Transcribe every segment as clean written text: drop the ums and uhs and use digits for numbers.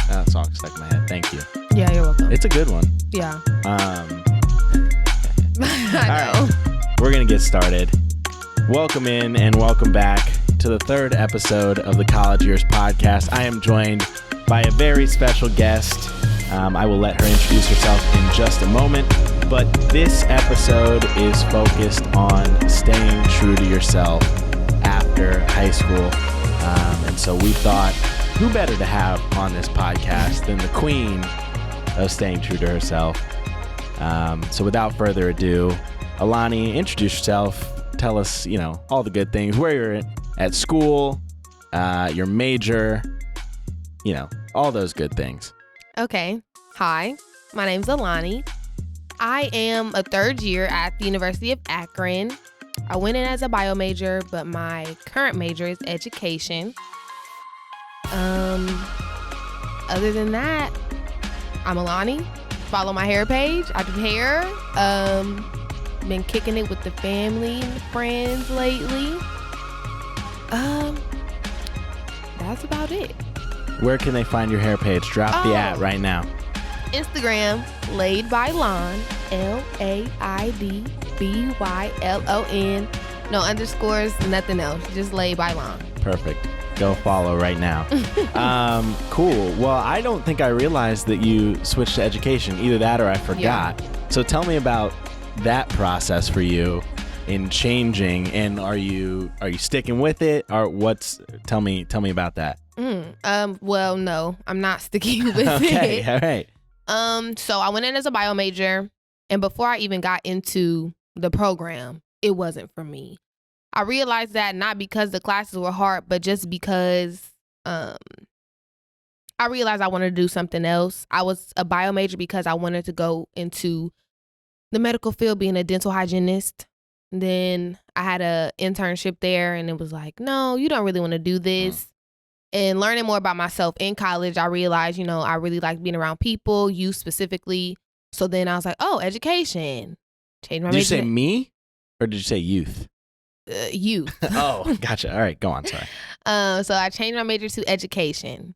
That song stuck in my head. Thank you. Yeah, you're welcome. It's a good one. Yeah. I I know. All right, we're going to get started. Welcome in and welcome back to the third episode of the College Years podcast. I am joined by a very special guest. I will let her introduce herself in just a moment, but this episode is focused on staying true to yourself after high school. And so we thought, who better to have on this podcast than the queen of staying true to herself? So without further ado, Aloni, introduce yourself. Tell us, all the good things, where you're at school, your major, all those good things. Okay. Hi, my name's Aloni. I am a third year at the University of Akron. I went in as a bio major, but my current major is education. Other than that, I'm Aloni. Follow my hair page. I do hair. Been kicking it with the family and friends lately. That's about it. Where can they find your hair page? Drop the at right now. Instagram, Laid by Lon, LAIDBYLON. No underscores, nothing else. Just Laid by Lon. Perfect. Go follow right now. Cool. Well, I don't think I realized that you switched to education. Either that or I forgot. Yeah. So tell me about that process for you in changing, and are you sticking with it, or tell me about that. Well, no, I'm not sticking with okay, it. All right. So I went in as a bio major, and before I even got into the program, it wasn't for me. I realized that not because the classes were hard, but just because I realized I wanted to do something else. I was a bio major because I wanted to go into the medical field, being a dental hygienist. Then I had an internship there, and it was like, no, you don't really want to do this. And learning more about myself in college, I realized, I really like being around people, youth specifically. So then I was like, oh, education. Change my major. Did you say me, or did you say youth? Youth. Oh, gotcha. All right, go on. Sorry. So I changed my major to education.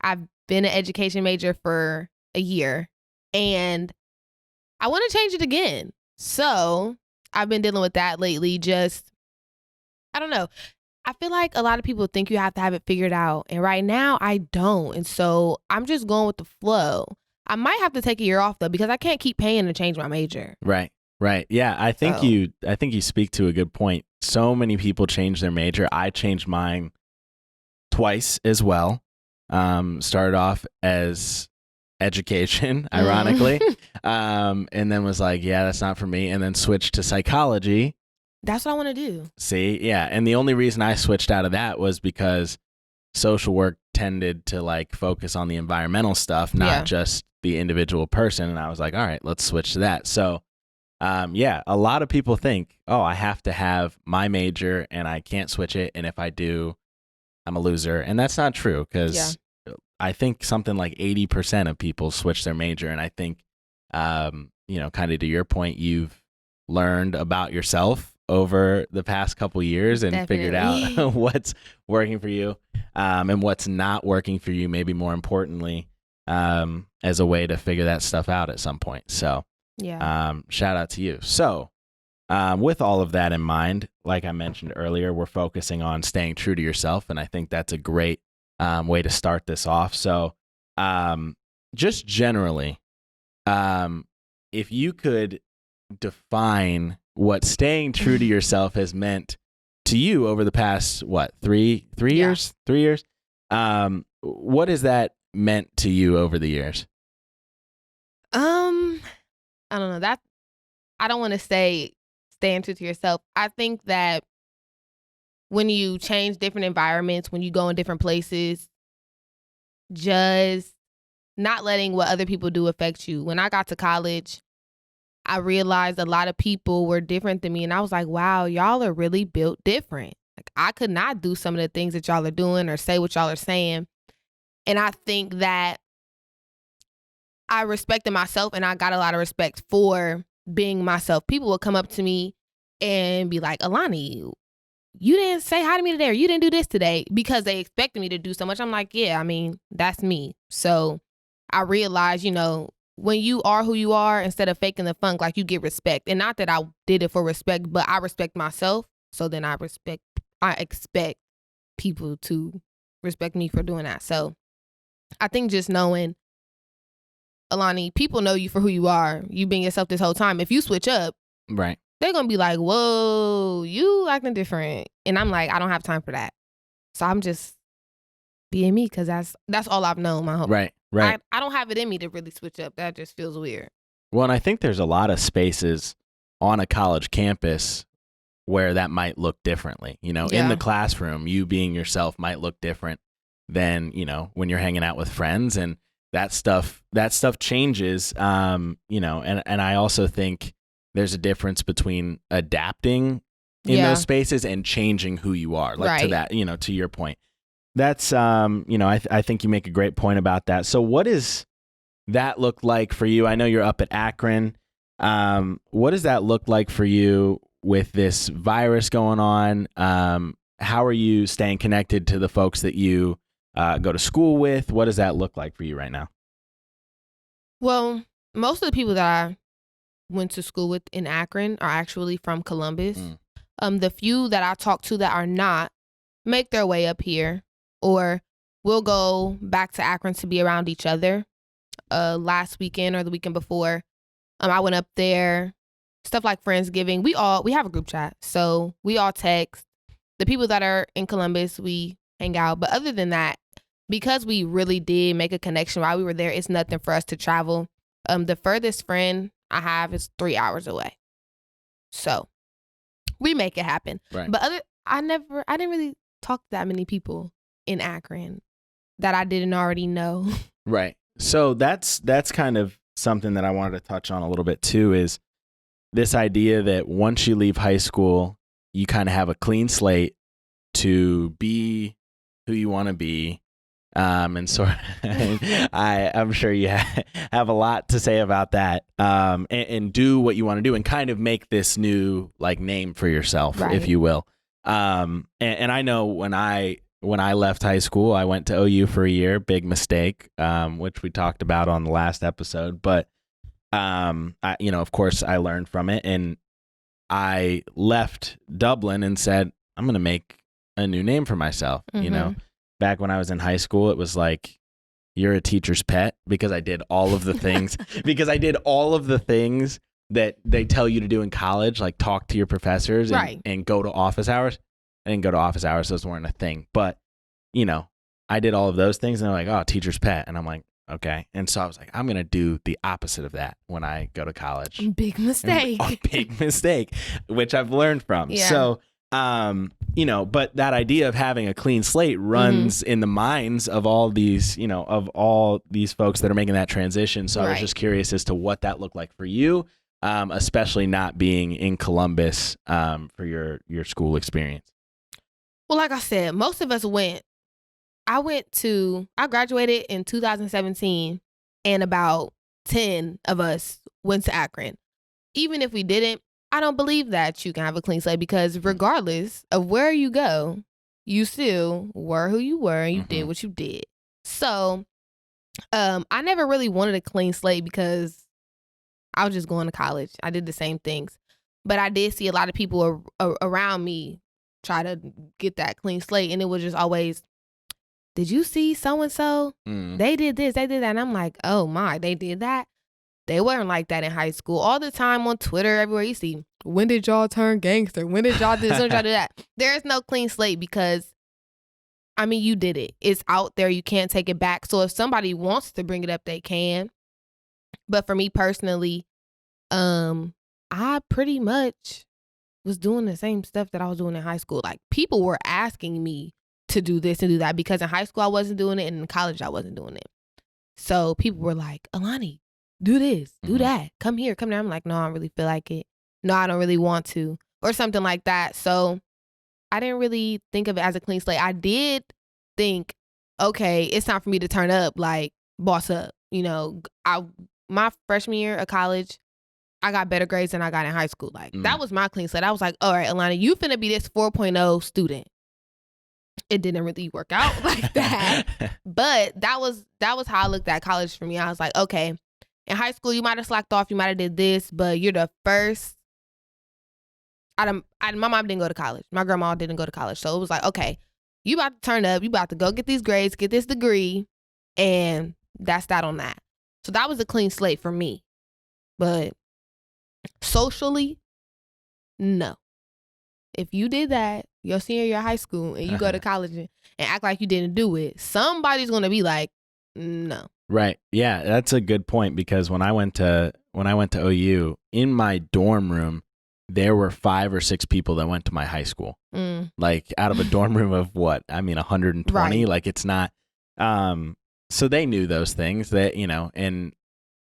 I've been an education major for a year, and I want to change it again. So I've been dealing with that lately. I don't know. I feel like a lot of people think you have to have it figured out. And right now I don't. And so I'm just going with the flow. I might have to take a year off though, because I can't keep paying to change my major. Right. Yeah. I think you speak to a good point. So many people change their major. I changed mine twice as well. Started off as education, ironically. And then was like, yeah, that's not for me. And then switched to psychology. That's what I want to do. See? Yeah. And the only reason I switched out of that was because social work tended to focus on the environmental stuff, not just the individual person. And I was like, all right, let's switch to that. So, a lot of people think, oh, I have to have my major and I can't switch it. And if I do, I'm a loser. And that's not true, because I think something like 80% of people switch their major. And I think, kind of to your point, you've learned about yourself over the past couple years and figured out what's working for you and what's not working for you, maybe more importantly, as a way to figure that stuff out at some point. So shout out to you. So with all of that in mind, like I mentioned earlier, we're focusing on staying true to yourself, and I think that's a great way to start this off. So just generally, if you could define what staying true to yourself has meant to you over the past, three years? 3 years? What has that meant to you over the years? I don't know. That I don't want to say staying true to yourself. I think that when you change different environments, when you go in different places, just not letting what other people do affect you. When I got to college, I realized a lot of people were different than me. And I was like, wow, y'all are really built different. Like, I could not do some of the things that y'all are doing or say what y'all are saying. And I think that I respected myself, and I got a lot of respect for being myself. People would come up to me and be like, Aloni, you didn't say hi to me today, or you didn't do this today, because they expected me to do so much. I'm like, yeah, I mean, that's me. So I realized, when you are who you are, instead of faking the funk, like, you get respect. And not that I did it for respect, but I respect myself. So then I expect people to respect me for doing that. So I think just knowing, Aloni, people know you for who you are. You've been yourself this whole time. If you switch up, right, they're going to be like, whoa, you acting different. And I'm like, I don't have time for that. So I'm just being me, because that's all I've known my whole life. Right. I don't have it in me to really switch up. That just feels weird. Well, and I think there's a lot of spaces on a college campus where that might look differently. In the classroom, you being yourself might look different than, when you're hanging out with friends, and that stuff changes. And I also think there's a difference between adapting in those spaces and changing who you are, like to that, to your point. That's, I think you make a great point about that. So what does that look like for you? I know you're up at Akron. What does that look like for you with this virus going on? How are you staying connected to the folks that you go to school with? What does that look like for you right now? Well, most of the people that I went to school with in Akron are actually from Columbus. The few that I talk to that are not make their way up here, or we'll go back to Akron to be around each other. Last weekend or the weekend before, I went up there. Stuff like Friendsgiving. We have a group chat, so we all text. The people that are in Columbus, we hang out. But other than that, because we really did make a connection while we were there, it's nothing for us to travel. The furthest friend I have is 3 hours away, so we make it happen. Right. But I didn't really talk to that many people in Akron that I didn't already know. Right. So that's kind of something that I wanted to touch on a little bit too, is this idea that once you leave high school, you kind of have a clean slate to be who you want to be. And so I'm sure you have a lot to say about that, and do what you want to do and kind of make this new name for yourself, if you will. And I know when I left high school, I went to OU for a year, big mistake, which we talked about on the last episode. But, of course I learned from it, and I left Dublin and said, I'm going to make a new name for myself. Back when I was in high school, it was like, you're a teacher's pet, because I did all of the things, that they tell you to do in college, like talk to your professors and go to office hours. I didn't go to office hours. Those weren't a thing. But, I did all of those things, and they're like, oh, teacher's pet. And I'm like, okay. And so I was like, I'm going to do the opposite of that when I go to college. Big mistake. Big mistake, which I've learned from. Yeah. So, but that idea of having a clean slate runs in the minds of all these, of all these folks that are making that transition. So I was just curious as to what that looked like for you, especially not being in Columbus for your school experience. Well, like I said, most of us went. I graduated in 2017, and about 10 of us went to Akron. Even if we didn't, I don't believe that you can have a clean slate, because regardless of where you go, you still were who you were and you did what you did. So I never really wanted a clean slate, because I was just going to college. I did the same things. But I did see a lot of people around me try to get that clean slate, and it was just always, did you see so-and-so? They did this, they did that. And I'm like, oh my, they did that? They weren't like that in high school. All the time on Twitter, everywhere you see, when did y'all turn gangster? When did y'all do this? When did y'all do that? There is no clean slate, because, you did it. It's out there. You can't take it back. So if somebody wants to bring it up, they can. But for me personally, I pretty much was doing the same stuff that I was doing in high school. Like, people were asking me to do this and do that, because in high school I wasn't doing it, and in college I wasn't doing it. So people were like, Aloni, do this, do that, come here, come there. I'm like, no, I don't really feel like it. No, I don't really want to, or something like that. So I didn't really think of it as a clean slate. I did think, okay, it's time for me to turn up, like boss up. My freshman year of college, I got better grades than I got in high school. Like, that was my clean slate. I was like, all right, Alani, you finna be this 4.0 student. It didn't really work out like that. But that was how I looked at college for me. I was like, okay, in high school, you might have slacked off. You might have did this, but you're the first. My mom didn't go to college. My grandma didn't go to college. So it was like, okay, you about to turn up. You about to go get these grades, get this degree. And that's that on that. So that was a clean slate for me. But socially, no. If you did that your senior year of high school and you go to college and act like you didn't do it, somebody's going to be like, no. Right. Yeah, that's a good point, because when I went to OU, in my dorm room, there were 5 or 6 people that went to my high school. Like, out of a dorm room of 120, Right. like, it's not so they knew those things that, and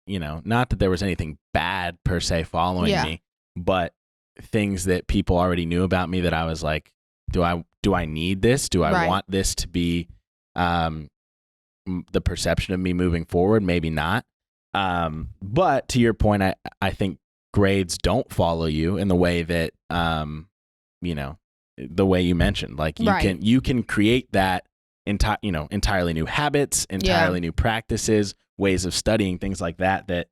not that there was anything bad per se following me, but things that people already knew about me that I was like, do I need this? Do I want this to be the perception of me moving forward? Maybe not. But to your point, I think grades don't follow you in the way that the way you mentioned. Like, you can create that entirely new habits, entirely new practices, ways of studying, things like that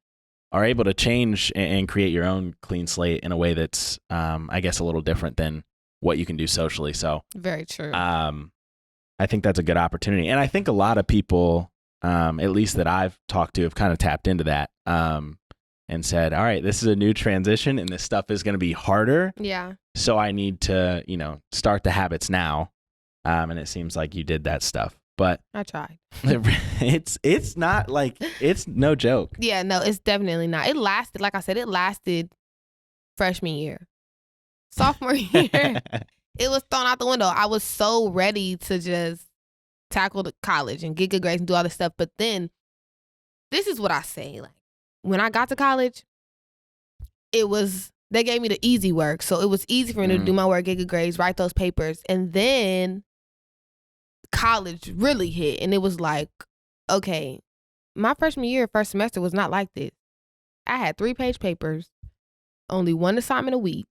are able to change and create your own clean slate in a way that's, I guess, a little different than what you can do socially. So very true. I think that's a good opportunity. And I think a lot of people, at least that I've talked to, have kind of tapped into that and said, all right, this is a new transition and this stuff is going to be harder. Yeah. So I need to, start the habits now. And it seems like you did that stuff. But I tried. It's not like, it's no joke. Yeah, no, it's definitely not. It lasted, like I said, it lasted freshman year. Sophomore year, it was thrown out the window. I was so ready to just tackle the college and get good grades and do all this stuff. But then, this is what I say. Like, when I got to college, they gave me the easy work. So it was easy for me to do my work, get good grades, write those papers. And then college really hit, and it was like, okay, my freshman year, first semester was not like this. I had 3-page papers, only 1 assignment a week,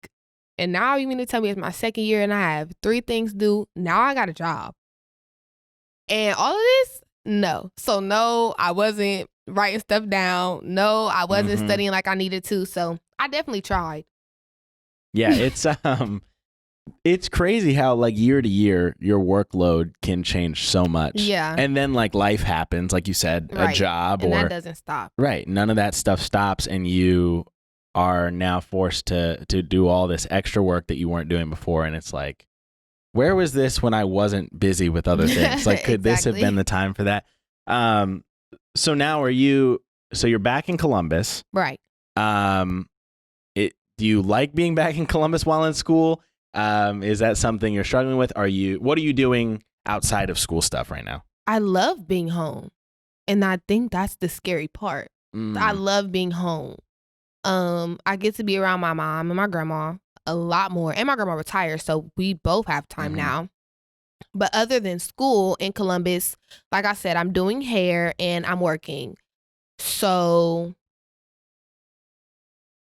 and now you mean to tell me it's my second year and I have 3 things due? Now I got a job, and all of this? No. So no, I wasn't writing stuff down. No, I wasn't studying like I needed to. So I definitely tried. Yeah, it's crazy how, like, year to year, your workload can change so much. Yeah. And then, like, life happens, like you said, a job, and that doesn't stop. Right. None of that stuff stops, and you are now forced to do all this extra work that you weren't doing before. And it's like, where was this when I wasn't busy with other things? Like, could this have been the time for that? So now you're back in Columbus. Right. Do you like being back in Columbus while in school? Is that something you're struggling with? What are you doing outside of school stuff right now? I love being home. And I think that's the scary part. I love being home. I get to be around my mom and my grandma a lot more. And my grandma retired, so we both have time now. But other than school in Columbus, like I said, I'm doing hair and I'm working. So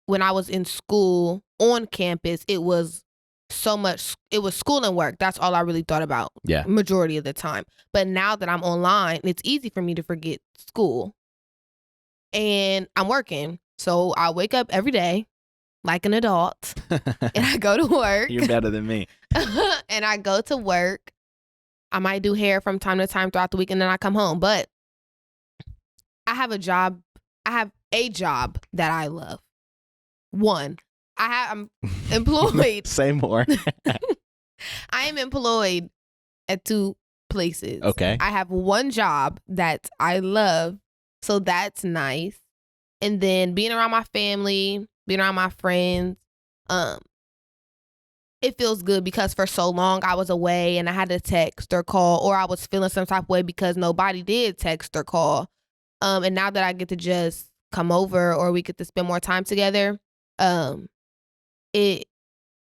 when I was in school on campus, it was school and work. That's all I really thought about. Yeah. Majority of the time. But now that I'm online, it's easy for me to forget school. And I'm working. So I wake up every day like an adult and I go to work. You're better than me. And I go to work. I might do hair from time to time throughout the week, and then I come home. But I have a job. I have a job that I love. I'm employed. Say more. I am employed at 2 places. Okay. I have one job that I love, so that's nice. And then being around my family, being around my friends, it feels good because for so long I was away and I had to text or call, or I was feeling some type of way because nobody did text or call. And now that I get to just come over or we get to spend more time together, it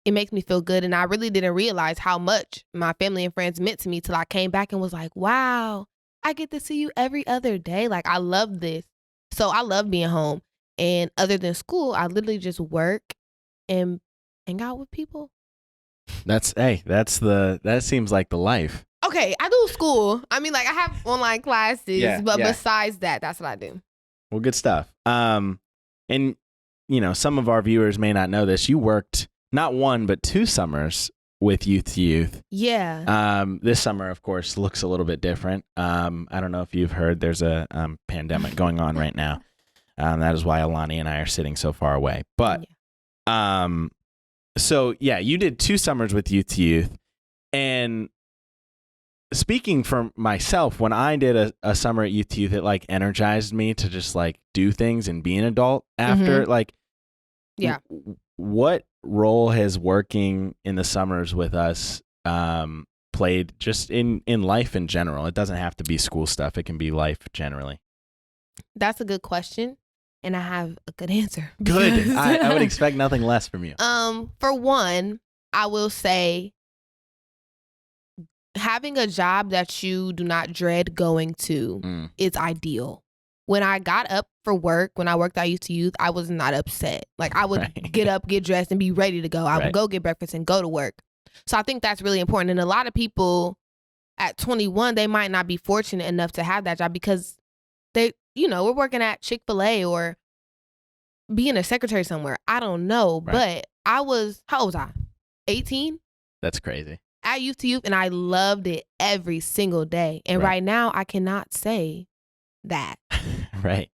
makes me feel good. And I really didn't realize how much my family and friends meant to me till I came back and was like, wow, I get to see you every other day. Like, I love this. So I love being home. And other than school, I literally just work and hang out with people. That seems like the life. Okay, I do school. I mean, like, I have online classes, but besides that, that's what I do. Well, good stuff. And, some of our viewers may not know this. You worked not one, but 2 summers with Youth to Youth. Yeah. This summer, of course, looks a little bit different. I don't know if you've heard there's a pandemic going on right now. That is why Aloni and I are sitting so far away. But, you did 2 summers with Youth to Youth. And speaking for myself, when I did a summer at Youth to Youth, it like energized me to just like do things and be an adult after. Like, what role has working in the summers with us played just in life in general? It doesn't have to be school stuff. It can be life generally. That's a good question. And I have a good answer. Good. I would expect nothing less from you. For one, I will say having a job that you do not dread going to is ideal. When I got up for work, when I worked at Youth to Youth, I was not upset. Like, I would get up, get dressed, and be ready to go. I would go get breakfast and go to work. So I think that's really important. And a lot of people at 21, they might not be fortunate enough to have that job because we're working at Chick-fil-A or being a secretary somewhere. I don't know. Right. But how old was I? 18? That's crazy. At Youth to Youth, and I loved it every single day. And right now, I cannot say that. Right.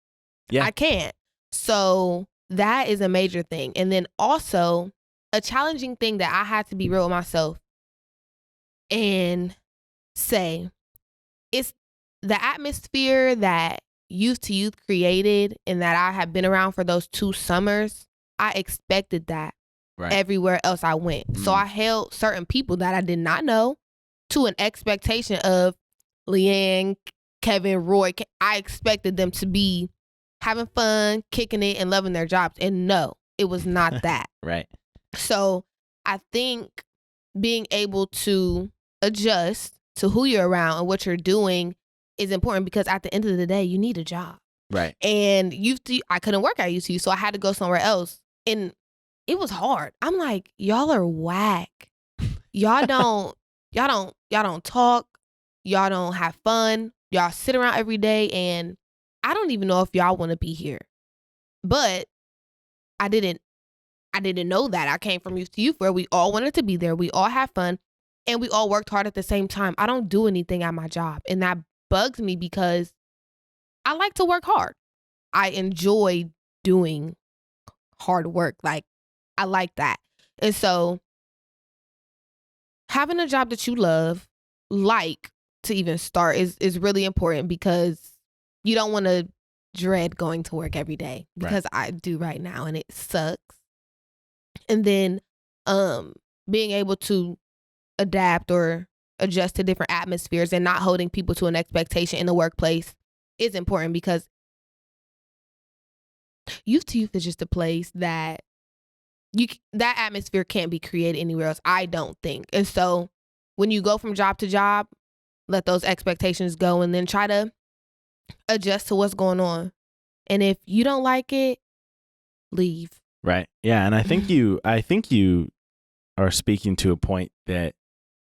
Yeah. I can't. So that is a major thing. And then also a challenging thing that I had to be real with myself and say, it's the atmosphere that Youth to Youth created and that I have been around for those 2 summers. I expected that everywhere else I went. So I held certain people that I did not know to an expectation of Leanne, Kevin, Roy. I expected them to be having fun, kicking it, and loving their jobs. And no, it was not that. Right. So I think being able to adjust to who you're around and what you're doing is important because at the end of the day, you need a job. Right. And I couldn't work at Youth to Youth, so I had to go somewhere else. And it was hard. I'm like, y'all are whack. Y'all don't talk. Y'all don't have fun. Y'all sit around every day, and I don't even know if y'all want to be here. But I didn't know that. I came from Youth to Youth where we all wanted to be there. We all had fun, and we all worked hard at the same time. I don't do anything at my job, and that bugs me because I like to work hard. I enjoy doing hard work. Like, I like that. And so having a job that you love, like, to even start is really important because you don't want to dread going to work every day because I do right now and it sucks. And then being able to adapt or adjust to different atmospheres and not holding people to an expectation in the workplace is important because Youth to Youth is just a place that that atmosphere can't be created anywhere else, I don't think. And so when you go from job to job, let those expectations go and then try to adjust to what's going on. And if you don't like it, leave. Right. Yeah. And I think you are speaking to a point that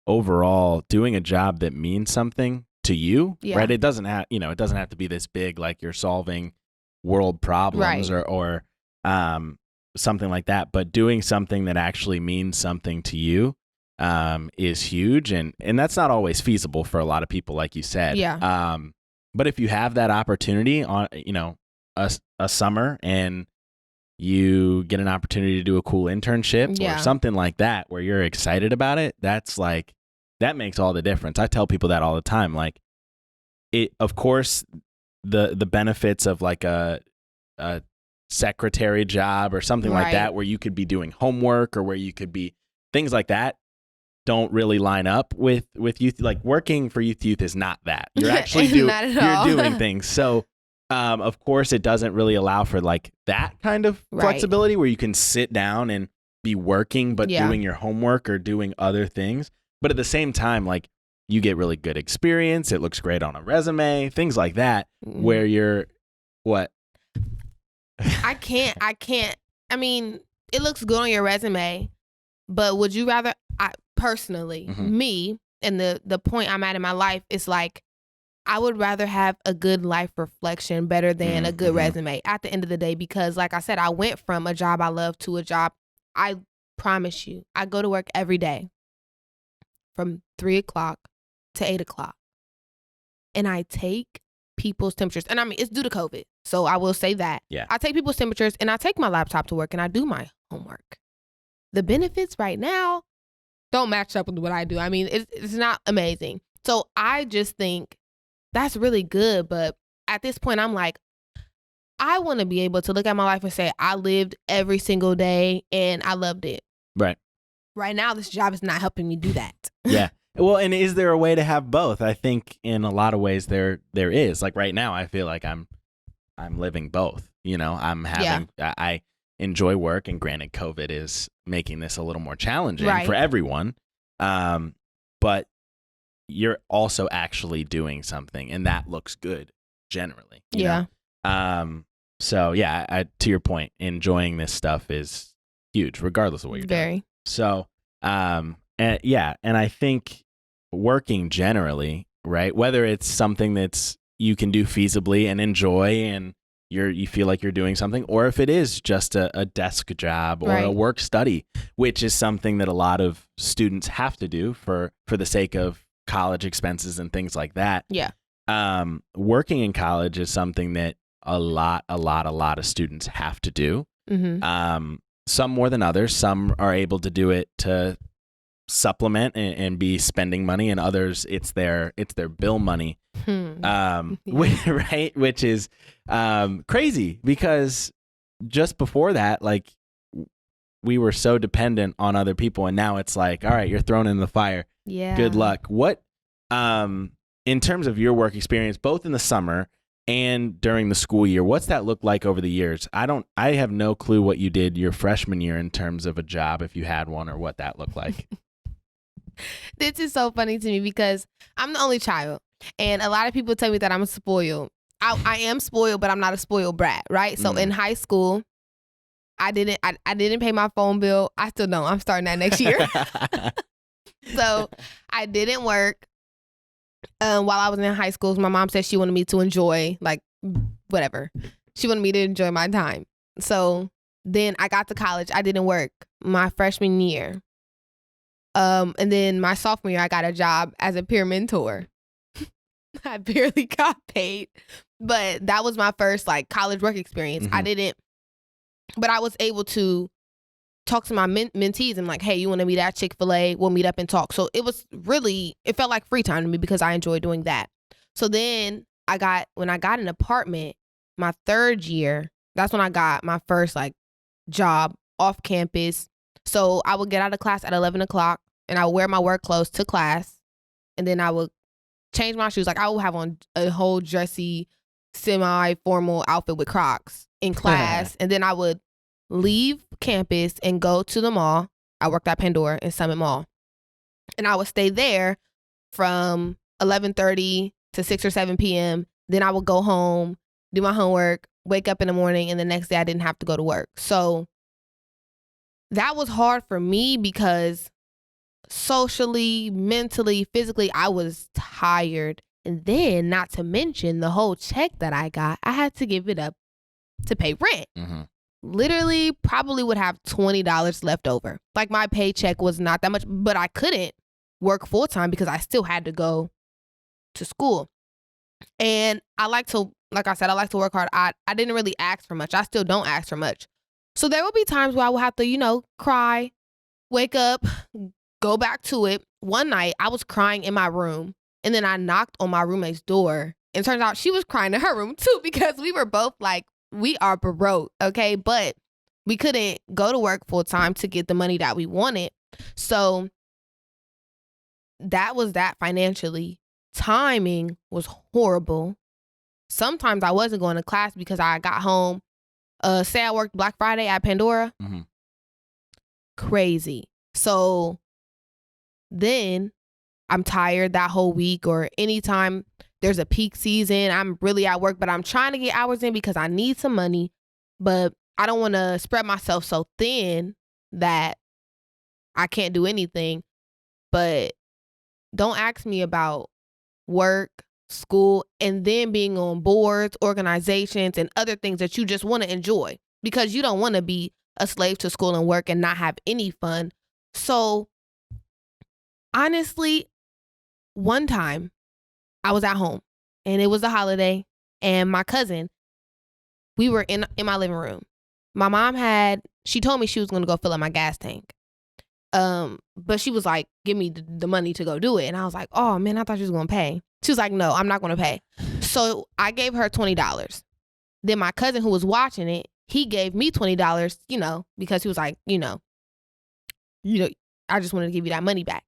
overall doing a job that means something to you, right? It doesn't have, it doesn't have to be this big, like you're solving world problems or something like that. But doing something that actually means something to you is huge. And that's not always feasible for a lot of people, like you said. Yeah. But if you have that opportunity on, a summer and you get an opportunity to do a cool internship or something like that where you're excited about it, that's like, that makes all the difference. I tell people that all the time. Like, it, of course, the benefits of like a secretary job or something like that where you could be doing homework or where you could be things like that don't really line up with youth. Like, working for Youth to Youth is not that. You're actually doing things. So of course it doesn't really allow for like that kind of flexibility where you can sit down and be working but doing your homework or doing other things. But at the same time, like, you get really good experience. It looks great on a resume, things like that, where you're I can't. I mean, it looks good on your resume, but would you rather, personally, me, and the point I'm at in my life is like, I would rather have a good life reflection better than a good resume at the end of the day, because like I said, I went from a job I love to a job, I promise you, I go to work every day from 3 o'clock to 8 o'clock. And I take people's temperatures. And I mean, it's due to COVID. So I will say that. Yeah. I take people's temperatures and I take my laptop to work and I do my homework. The benefits right now don't match up with what I do. I mean, it's not amazing. So I just think that's really good. But at this point, I'm like, I want to be able to look at my life and say, I lived every single day and I loved it. Right. Right now, this job is not helping me do that. Yeah. Well, and is there a way to have both? I think in a lot of ways there is. Like right now, I feel like I'm living both. You know, I enjoy work, and granted, COVID is making this a little more challenging for everyone. But you're also actually doing something, and that looks good generally. You know? So yeah, to your point, enjoying this stuff is huge, regardless of what you're doing. So, and I think working generally, right? Whether it's something that's you can do feasibly and enjoy, and you feel like you're doing something, or if it is just a desk job or a work study, which is something that a lot of students have to do for the sake of college expenses and things like that. Yeah. Working in college is something that a lot of students have to do. Some more than others. Some are able to do it to supplement and be spending money, and others it's their bill money. Right, which is crazy, because just before that, like, we were so dependent on other people, and now it's like, all right, you're thrown in the fire. Yeah. Good luck. What in terms of your work experience, both in the summer and during the school year, what's that look like over the years? I have no clue what you did your freshman year in terms of a job, if you had one, or what that looked like. This is so funny to me because I'm the only child, and a lot of people tell me that I'm spoiled. I am spoiled, but I'm not a spoiled brat, right? So in high school, I didn't pay my phone bill. I still don't. I'm starting that next year. So I didn't work while I was in high school. My mom said she wanted me to enjoy, like, whatever. She wanted me to enjoy my time. So then I got to college. I didn't work my freshman year. And then my sophomore year, I got a job as a peer mentor. I barely got paid, but that was my first, like, college work experience. But I was able to talk to my mentees and like, hey, you want to meet at Chick-fil-A? We'll meet up and talk. So it felt like free time to me because I enjoyed doing that. So then when I got an apartment, my third year, that's when I got my first, like, job off campus. So I would get out of class at 11 o'clock and I would wear my work clothes to class, and then I would change my shoes. Like, I would have on a whole dressy, semi-formal outfit with Crocs in class. And then I would leave campus and go to the mall. I worked at Pandora in Summit Mall. And I would stay there from 11:30 to 6 or 7 p.m. Then I would go home, do my homework, wake up in the morning, and the next day I didn't have to go to work. So that was hard for me because socially, mentally, physically, I was tired. And then, not to mention, the whole check that I got, I had to give it up to pay rent. Literally, probably would have $20 left over. Like, my paycheck was not that much, but I couldn't work full time because I still had to go to school. And like I said, I like to work hard. I didn't really ask for much. I still don't ask for much. So there would be times where I would have to, cry, wake up, go back to it. One night, I was crying in my room, and then I knocked on my roommate's door. And it turns out she was crying in her room too, because we were both like, we are broke, okay? But we couldn't go to work full time to get the money that we wanted. So that was that financially. Timing was horrible. Sometimes I wasn't going to class because I got home. Say I worked Black Friday at Pandora. Crazy. So then I'm tired that whole week, or anytime there's a peak season, I'm really at work, but I'm trying to get hours in because I need some money. but I don't want to spread myself so thin that I can't do anything. But don't ask me about work, school, and then being on boards, organizations, and other things that you just want to enjoy, because you don't want to be a slave to school and work and not have any fun. So honestly, one time I was at home and it was a holiday, and my cousin, we were in my living room. My mom she told me she was going to go fill up my gas tank. But she was like, give me the money to go do it. And I was like, oh man, I thought she was going to pay. She was like, no, I'm not going to pay. So I gave her $20. Then my cousin who was watching it, he gave me $20, because he was like, I just wanted to give you that money back.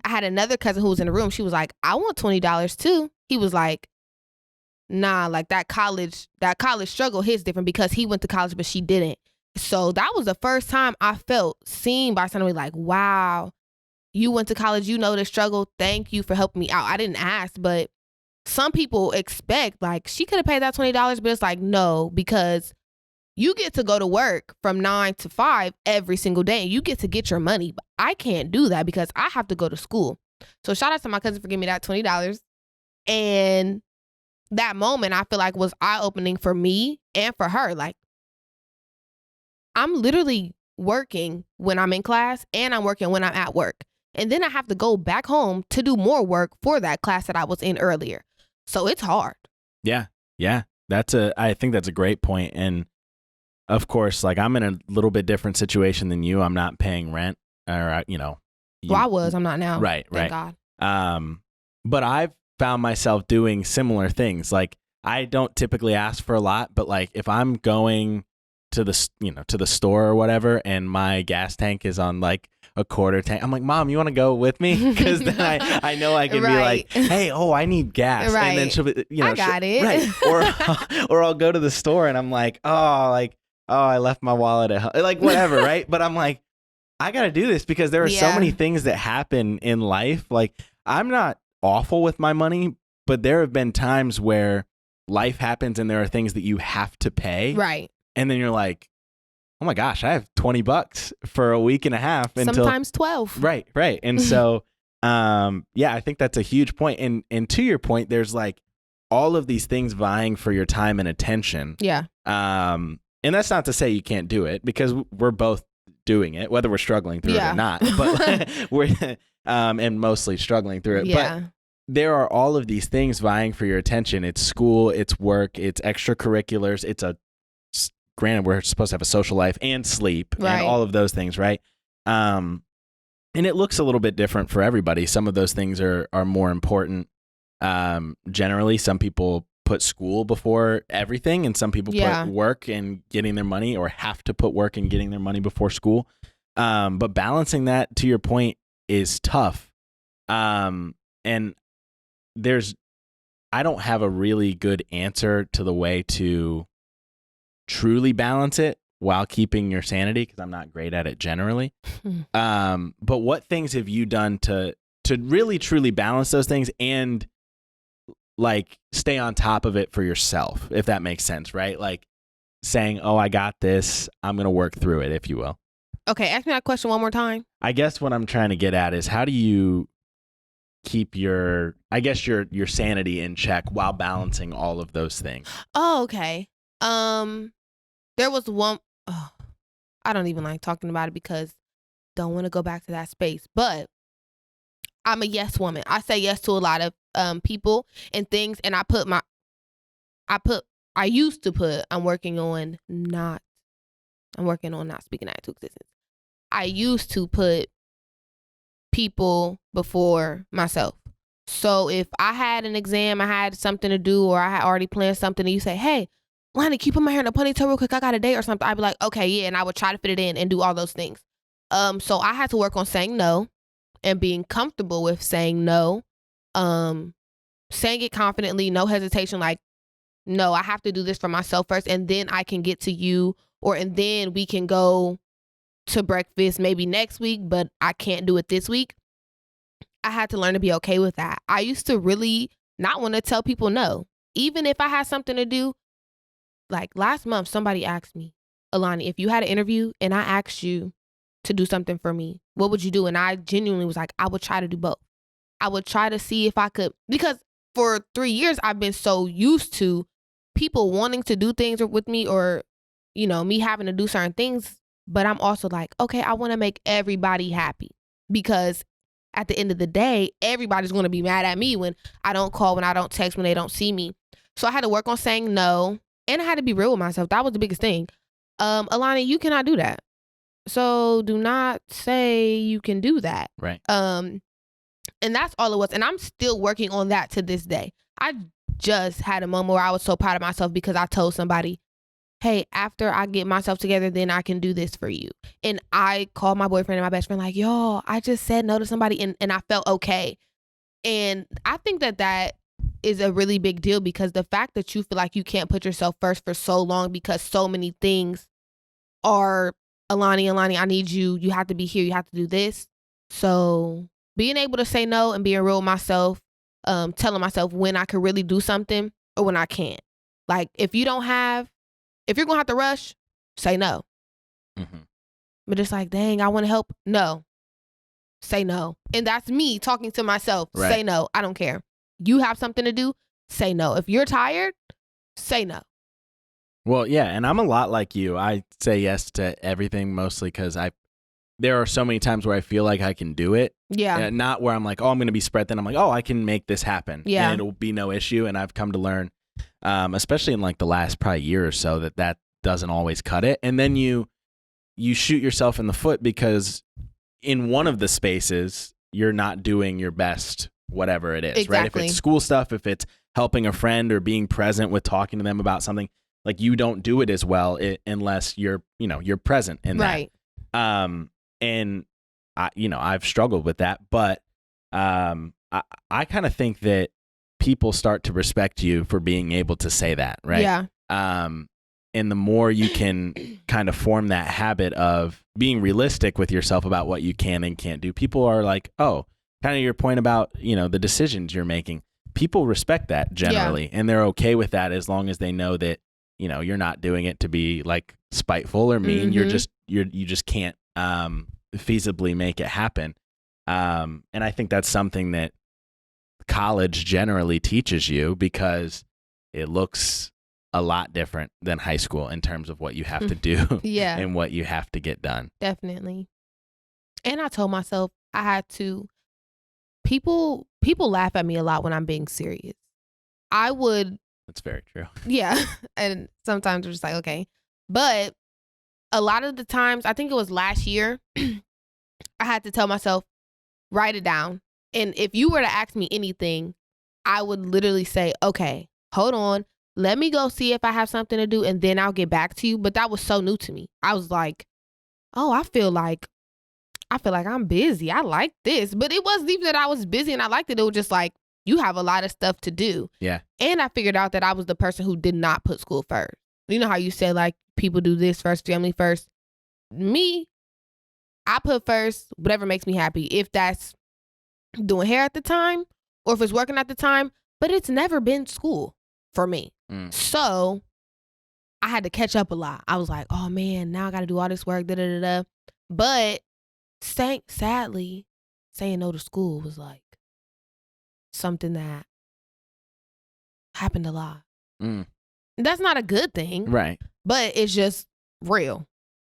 I had another cousin who was in the room. She was like, I want $20 too. He was like, nah, like that college struggle hits different because he went to college, but she didn't. So that was the first time I felt seen by somebody like, wow, you went to college, you know the struggle. Thank you for helping me out. I didn't ask, but some people expect like she could have paid that $20, but it's like, no, because you get to go to work from 9 to 5 every single day. You get to get your money. But I can't do that because I have to go to school. So shout out to my cousin for giving me that $20. And that moment I feel like was eye-opening for me and for her. Like, I'm literally working when I'm in class and I'm working when I'm at work. And then I have to go back home to do more work for that class that I was in earlier. So it's hard. Yeah. Yeah. I think that's a great point. And of course, like I'm in a little bit different situation than you. I'm not paying rent or, Well, I was. I'm not now. Right. Thank right. God. But I've found myself doing similar things. Like I don't typically ask for a lot, but like if I'm going to the store or whatever, and my gas tank is on like a quarter tank, I'm like, Mom, you want to go with me? Because then I know I can be like, hey, I need gas, right. and then she'll be, I got it, right? Or I'll go to the store and I'm like, I left my wallet at home, like whatever, right? But I'm like, I got to do this because there are so many things that happen in life. Like I'm not awful with my money, but there have been times where life happens and there are things that you have to pay, right? And then you're like, oh my gosh, I have $20 for a week and a half until sometimes 12. Right. And so, I think that's a huge point. And to your point, there's like all of these things vying for your time and attention. Yeah. And that's not to say you can't do it, because we're both doing it, whether we're struggling through it or not. But we're and mostly struggling through it. Yeah. But there are all of these things vying for your attention. It's school, it's work, it's extracurriculars, granted, we're supposed to have a social life and sleep and all of those things, right? And it looks a little bit different for everybody. Some of those things are more important. Generally, some people put school before everything, and some people put work and getting their money, or have to put work and getting their money before school. But balancing that, to your point, is tough. And I don't have a really good answer to the way to truly balance it while keeping your sanity, because I'm not great at it generally. But what things have you done to really truly balance those things and like stay on top of it for yourself, if that makes sense, right? Like saying, oh, I got this, I'm going to work through it, if you will. Okay, ask me that question one more time. I guess what I'm trying to get at is, how do you keep your sanity in check while balancing all of those things? Oh, okay. There was one, I don't even like talking about it because don't want to go back to that space, but I'm a yes woman. I say yes to a lot of people and things, and I'm working on not speaking that into existence. I used to put people before myself. So if I had an exam, I had something to do, or I had already planned something, and you say, hey, Lonnie, keep my hair in a ponytail real quick, I got a date or something, I'd be like, okay, yeah, and I would try to fit it in and do all those things. So I had to work on saying no and being comfortable with saying no, saying it confidently, no hesitation, like, no, I have to do this for myself first, and then I can get to you, and then we can go to breakfast maybe next week, but I can't do it this week. I had to learn to be okay with that. I used to really not want to tell people no. Even if I had something to do, like last month, somebody asked me, Aloni, if you had an interview and I asked you to do something for me, what would you do? And I genuinely was like, I would try to do both. I would try to see if I could, because for 3 years, I've been so used to people wanting to do things with me or, you know, me having to do certain things. But I'm also like, okay, I want to make everybody happy, because at the end of the day, everybody's going to be mad at me when I don't call, when I don't text, when they don't see me. So I had to work on saying no, and I had to be real with myself. That was the biggest thing. Aloni, you cannot do that. So do not say you can do that. Right. And that's all it was. And I'm still working on that to this day. I just had a moment where I was so proud of myself because I told somebody, hey, after I get myself together, then I can do this for you. And I called my boyfriend and my best friend like, yo, I just said no to somebody and I felt okay. And I think that is a really big deal, because the fact that you feel like you can't put yourself first for so long because so many things are, Aloni, I need you. You have to be here. You have to do this. So being able to say no and being real with myself, telling myself when I could really do something or when I can't. Like if you're going to have to rush, say no. Mm-hmm. But it's like, dang, I want to help. No. Say no. And that's me talking to myself. Right. Say no. I don't care. You have something to do, say no. If you're tired, say no. Well, yeah, and I'm a lot like you. I say yes to everything mostly because there are so many times where I feel like I can do it. Yeah. Not where I'm like, oh, I'm going to be spread thin. I'm like, oh, I can make this happen. Yeah. And it'll be no issue. And I've come to learn, especially in like the last probably year or so, that doesn't always cut it. And then you shoot yourself in the foot because in one of the spaces, you're not doing your best, whatever it is, exactly. right? If it's school stuff, if it's helping a friend or being present with talking to them about something, like you don't do it as well unless you're present in that. Right. And I've struggled with that, but I kind of think that people start to respect you for being able to say that, right? Yeah. And the more you can kind of form that habit of being realistic with yourself about what you can and can't do, people are like, oh, kind of your point about, the decisions you're making. People respect that generally, and they're okay with that as long as they know that, you're not doing it to be like spiteful or mean. Mm-hmm. You just can't feasibly make it happen. And I think that's something that college generally teaches you because it looks a lot different than high school in terms of what you have to do Yeah. and what you have to get done. Definitely. And I told myself I had to, people laugh at me a lot when I'm being serious. That's very true. Yeah. And sometimes we're just like, okay. But a lot of the times, I think it was last year, I had to tell myself, write it down. And if you were to ask me anything, I would literally say, okay, hold on. Let me go see if I have something to do and then I'll get back to you. But that was so new to me. I was like, oh, I feel like I'm busy. I like this. But it wasn't even that I was busy and I liked it. It was just like, you have a lot of stuff to do. Yeah. And I figured out that I was the person who did not put school first. You know how you said like people do this first, family first. Me, I put first whatever makes me happy. If that's doing hair at the time or if it's working at the time, but it's never been school for me. So I had to catch up a lot. I was like, oh man, now I got to do all this work, But sadly, saying no to school was like something that happened a lot. That's not a good thing. Right. But it's just real.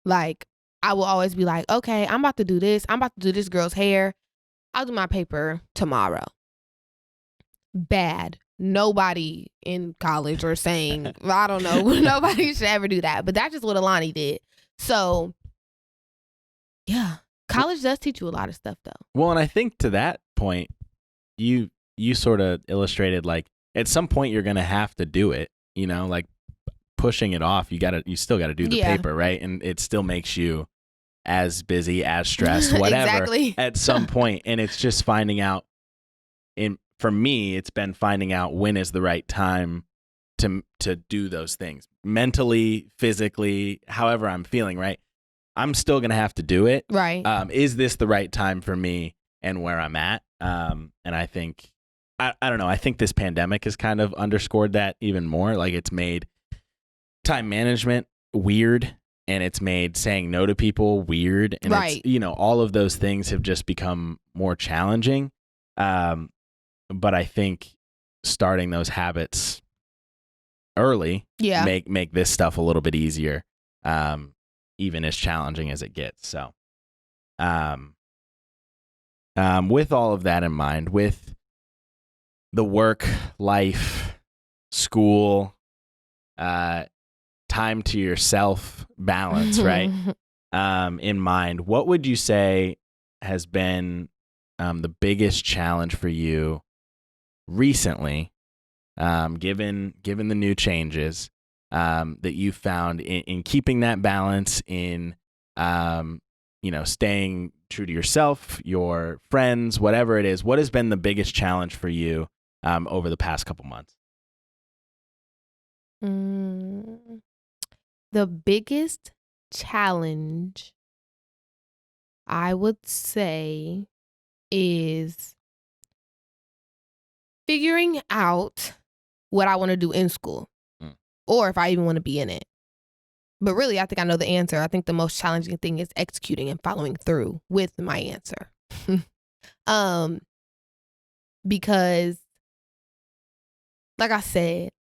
Like, I will always be like, okay, I'm about to do this. I'm about to do this girl's hair. I'll do my paper tomorrow. Bad. Nobody in college or saying, I don't know, nobody should ever do that. But that's just what Aloni did. So, yeah, college does teach you a lot of stuff, though. Well, and I think to that point, you sort of illustrated like at some point you're going to have to do it, like pushing it off. You still got to do the paper, right? And it still makes you as busy, as stressed, whatever Exactly. at some point. And it's just finding out for me, it's been finding out when is the right time to do those things mentally, physically, however I'm feeling, right? I'm still going to have to do it. Right. Is this the right time for me and where I'm at? And I think, I don't know, I think this pandemic has kind of underscored that even more. Like it's made time management weird, and it's made saying no to people weird, and right. it's, all of those things have just become more challenging. But I think starting those habits early make this stuff a little bit easier, even as challenging as it gets. So with all of that in mind, with the work, life, school, time to yourself balance, right? In mind, what would you say has been the biggest challenge for you recently, given the new changes that you found in keeping that balance, in staying true to yourself, your friends, whatever it is? What has been the biggest challenge for you over the past couple months? The biggest challenge, I would say, is figuring out what I want to do in school, or if I even want to be in it. But really, I think I know the answer. I think the most challenging thing is executing and following through with my answer. Because, like I said,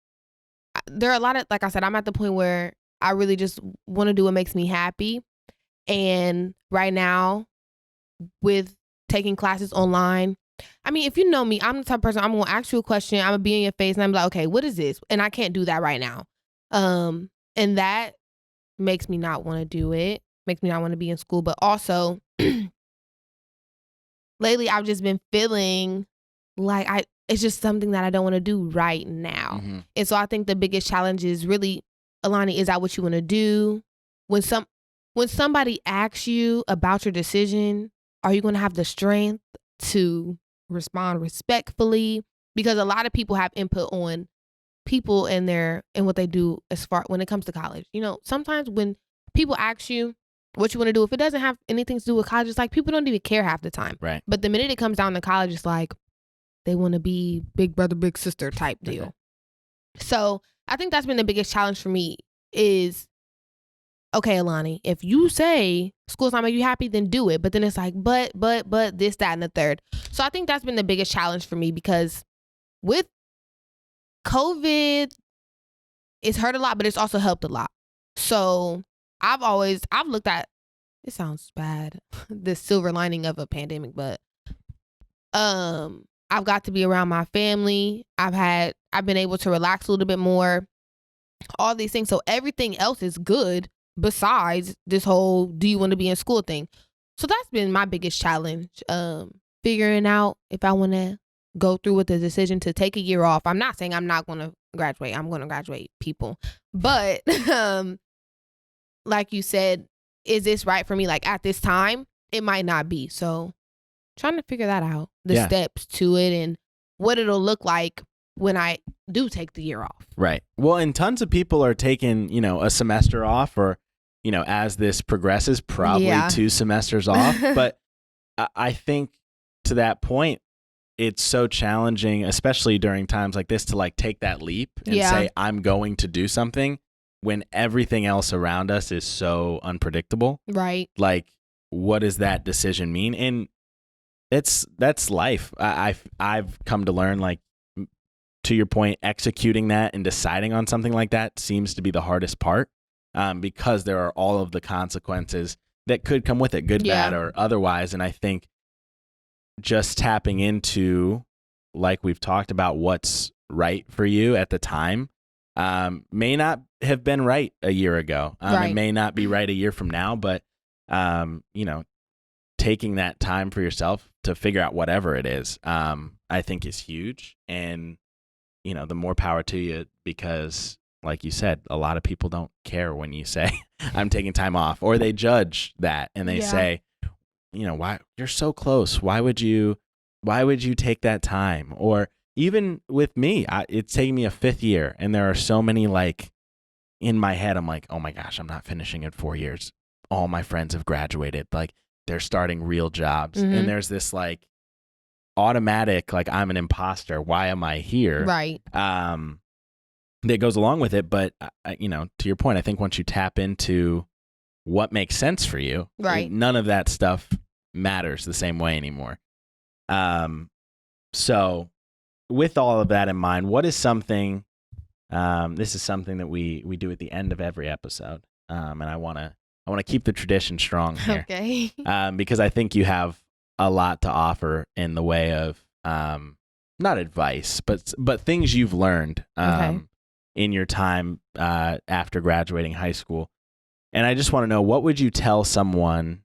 there are a lot of, like I said, I'm at the point where I really just want to do what makes me happy. And right now, with taking classes online, I mean, if you know me, I'm the type of person, I'm going to ask you a question, I'm going to be in your face, and I'm like, okay, what is this? And I can't do that right now. And that makes me not want to do it, makes me not want to be in school. But also, lately, I've just been feeling like it's just something that I don't want to do right now. Mm-hmm. And so I think the biggest challenge is really, Aloni, is that what you want to do? When somebody asks you about your decision, are you going to have the strength to respond respectfully? Because a lot of people have input on people and what they do as far when it comes to college. Sometimes when people ask you what you want to do, if it doesn't have anything to do with college, it's like people don't even care half the time. Right. But the minute it comes down to college, it's like they want to be big brother, big sister type deal. Okay. So I think that's been the biggest challenge for me is, okay, Aloni, if you say school's not making you happy, then do it. But then it's like, but this, that, and the third. So I think that's been the biggest challenge for me, because with COVID, it's hurt a lot, but it's also helped a lot. So I've looked at, it sounds bad, the silver lining of a pandemic, but I've got to be around my family. I've been able to relax a little bit more, all these things. So everything else is good besides this whole do you want to be in school thing. So that's been my biggest challenge, figuring out if I want to go through with the decision to take a year off. I'm not saying I'm not going to graduate. I'm going to graduate, people. But like you said, is this right for me? Like at this time, it might not be. So trying to figure that out, the steps to it and what it'll look like when I do take the year off. Right. Well, and tons of people are taking, a semester off, or, as this progresses, probably 2 semesters off. But I think to that point, it's so challenging, especially during times like this, to like take that leap and say, I'm going to do something when everything else around us is so unpredictable. Right. Like, what does that decision mean? And that's life. I've come to learn, like, to your point, executing that and deciding on something like that seems to be the hardest part, because there are all of the consequences that could come with it, good, bad, or otherwise. And I think just tapping into, like we've talked about, what's right for you at the time may not have been right a year ago. It may not be right a year from now, but, taking that time for yourself to figure out whatever it is, I think is huge. And, the more power to you, because like you said, a lot of people don't care when you say I'm taking time off, or they judge that and they say, why you're so close. Why would you take that time? Or even with me, it's taking me a 5th year, and there are so many, like, in my head, I'm like, oh my gosh, I'm not finishing in 4 years. All my friends have graduated. Like, they're starting real jobs. Mm-hmm. And there's this like automatic, like, I'm an imposter. Why am I here? Right. that goes along with it. But, to your point, I think once you tap into what makes sense for you, right, none of that stuff matters the same way anymore. So with all of that in mind, what is something, this is something that we do at the end of every episode. And I want to keep the tradition strong here. Okay. Because I think you have a lot to offer in the way of, not advice, but things you've learned, in your time, after graduating high school. And I just want to know, what would you tell someone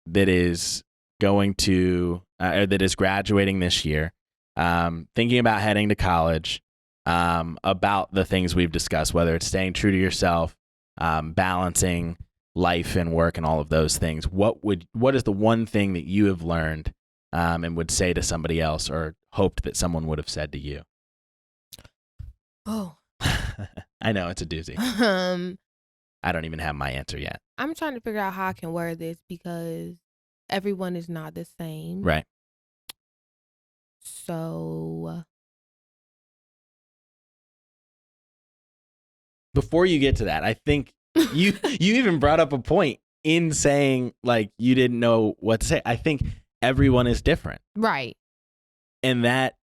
that is going to, or that is graduating this year, thinking about heading to college, about the things we've discussed, whether it's staying true to yourself, balancing life and work and all of those things? What is the one thing that you have learned, and would say to somebody else, or hoped that someone would have said to you? Oh, I know it's a doozy. I don't even have my answer yet. I'm trying to figure out how I can word this because everyone is not the same. Right. So before you get to that, I think you even brought up a point in saying like you didn't know what to say. I think everyone is different. Right. And that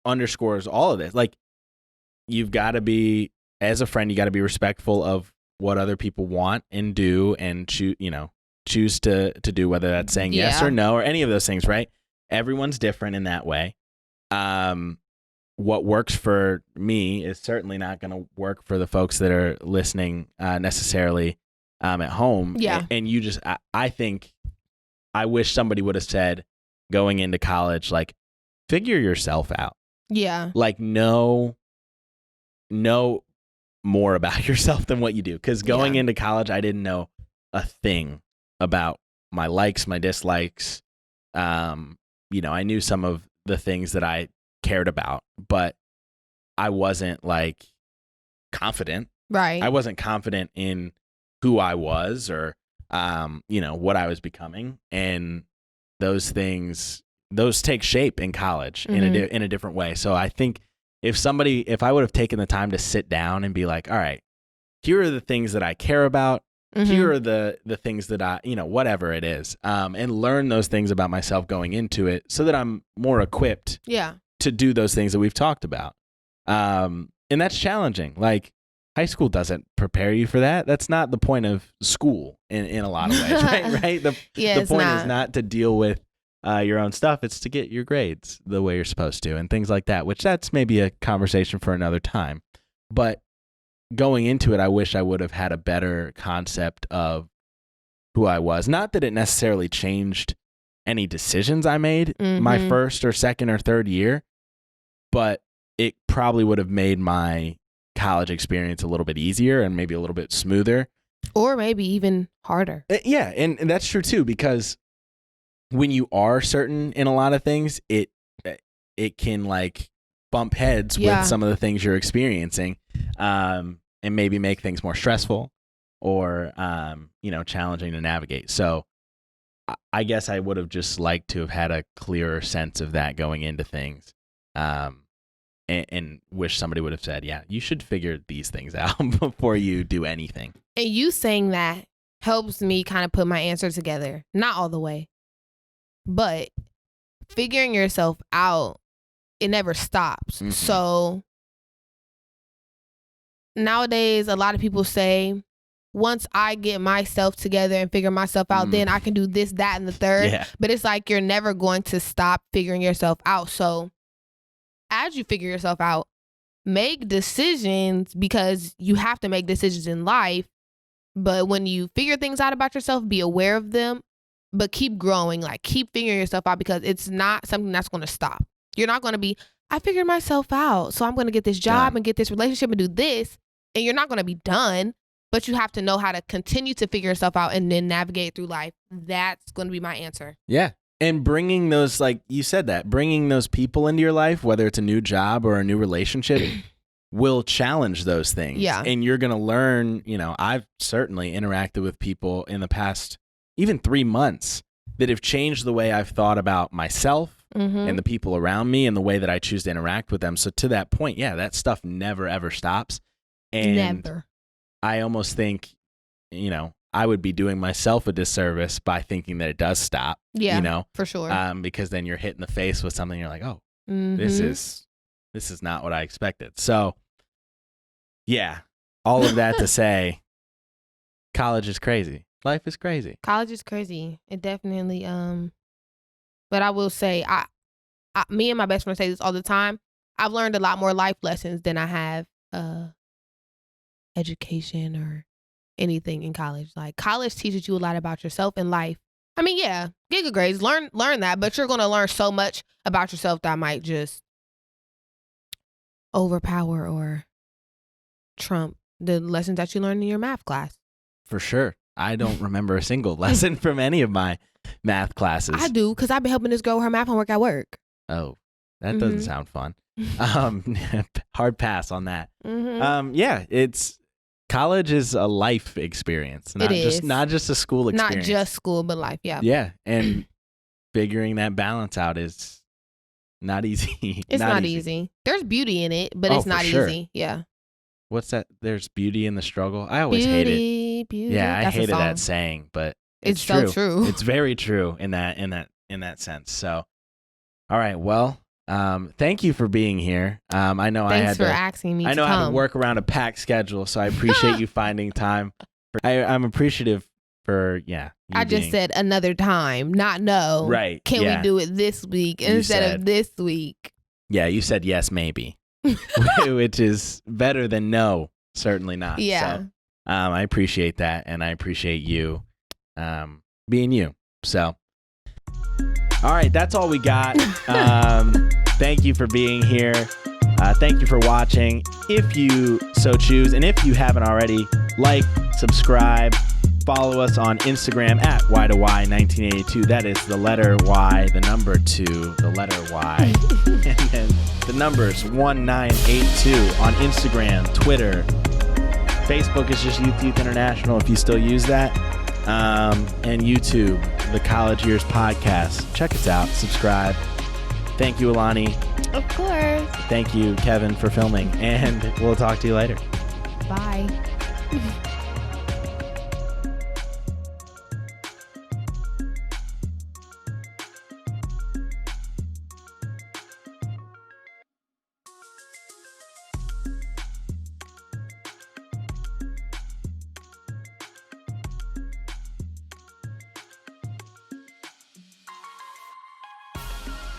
underscores all of this. Like, you've got to be, as a friend, you got to be respectful of what other people want and do, and choose to do, whether that's saying yes or no or any of those things, right? Everyone's different in that way. What works for me is certainly not going to work for the folks that are listening, necessarily, at home. Yeah. And you just, I think, I wish somebody would have said going into college, like, figure yourself out. Yeah. Like, know more about yourself than what you do. Because going into college, I didn't know a thing about my likes, my dislikes. I knew some of the things that I cared about, but I wasn't like confident. Right. I wasn't confident in who I was, or what I was becoming. And those things, take shape in college in a different way. So I think if I would have taken the time to sit down and be like, all right, here are the things that I care about. Here are the things that I, whatever it is, and learn those things about myself going into it, so that I'm more equipped to do those things that we've talked about. And that's challenging. Like, high school doesn't prepare you for that. That's not the point of school in a lot of ways, right? The point is not to deal with your own stuff. It's to get your grades the way you're supposed to and things like that, which that's maybe a conversation for another time. But going into it, I wish I would have had a better concept of who I was. Not that it necessarily changed any decisions I made my first or second or third year, but it probably would have made my college experience a little bit easier and maybe a little bit smoother. Or maybe even harder. Yeah, and that's true too, because when you are certain in a lot of things, it can like bump heads with some of the things you're experiencing, and maybe make things more stressful or challenging to navigate. So I guess I would have just liked to have had a clearer sense of that going into things, and wish somebody would have said, yeah, you should figure these things out before you do anything. And you saying that helps me kind of put my answer together. Not all the way, but figuring yourself out, it never stops. So nowadays, a lot of people say, once I get myself together and figure myself out, then I can do this, that, and the third. Yeah. But it's like you're never going to stop figuring yourself out. So as you figure yourself out, make decisions, because you have to make decisions in life. But when you figure things out about yourself, be aware of them, but keep growing, like keep figuring yourself out, because it's not something that's going to stop. You're not going to be, I figured myself out, so I'm going to get this job and get this relationship and do this. And you're not going to be done, but you have to know how to continue to figure yourself out and then navigate through life. That's going to be my answer. Yeah. And bringing those, like you said, bringing those people into your life, whether it's a new job or a new relationship, will challenge those things. Yeah. And you're going to learn, I've certainly interacted with people in the past, even 3 months, that have changed the way I've thought about myself, and the people around me and the way that I choose to interact with them. So to that point, yeah, that stuff never, ever stops. And Never. I almost think, I would be doing myself a disservice by thinking that it does stop. Yeah, for sure. Because then you're hit in the face with something. You're like, oh, this is not what I expected. So, yeah, all of that to say, college is crazy. Life is crazy. College is crazy. It definitely. But I will say, me and my best friend say this all the time. I've learned a lot more life lessons than I have education or anything in college. Like, college teaches you a lot about yourself and life. I mean, yeah, get good grades, learn that, but you're gonna learn so much about yourself that might just overpower or trump the lessons that you learned in your math class. For sure. I don't remember a single lesson from any of my math classes. I do, because I've been helping this girl with her math homework at work. Oh, that doesn't sound fun. Hard pass on that. Yeah, college is a life experience. Not just a school experience. Not just school, but life, yeah. Yeah, and figuring that balance out is not easy. It's not easy. There's beauty in it, but it's not easy. Yeah. What's that? There's beauty in the struggle. I always hate it. Beauty. Yeah, I hated that saying, but it's so true. true. It's very true in that sense. So, all right. Well, thank you for being here. I know Thanks for asking me. I know I had to work around a packed schedule, so I appreciate you finding time. I'm appreciative for I just said another time, not no. Right. Can we do it this week instead of this week? Yeah, you said yes, maybe, which is better than no. Certainly not. Yeah. So, I appreciate that, and I appreciate you being you. So, all right, that's all we got. Thank you for being here. Thank you for watching. If you so choose, and if you haven't already, like, subscribe, follow us on Instagram at Y2Y1982. That is the letter Y, the number 2, the letter Y, and then the numbers 1982 on Instagram, Twitter. Facebook is just Youth International if you still use that. And YouTube, the College Years Podcast. Check us out. Subscribe. Thank you, Alani. Of course. Thank you, Kevin, for filming. And we'll talk to you later. Bye.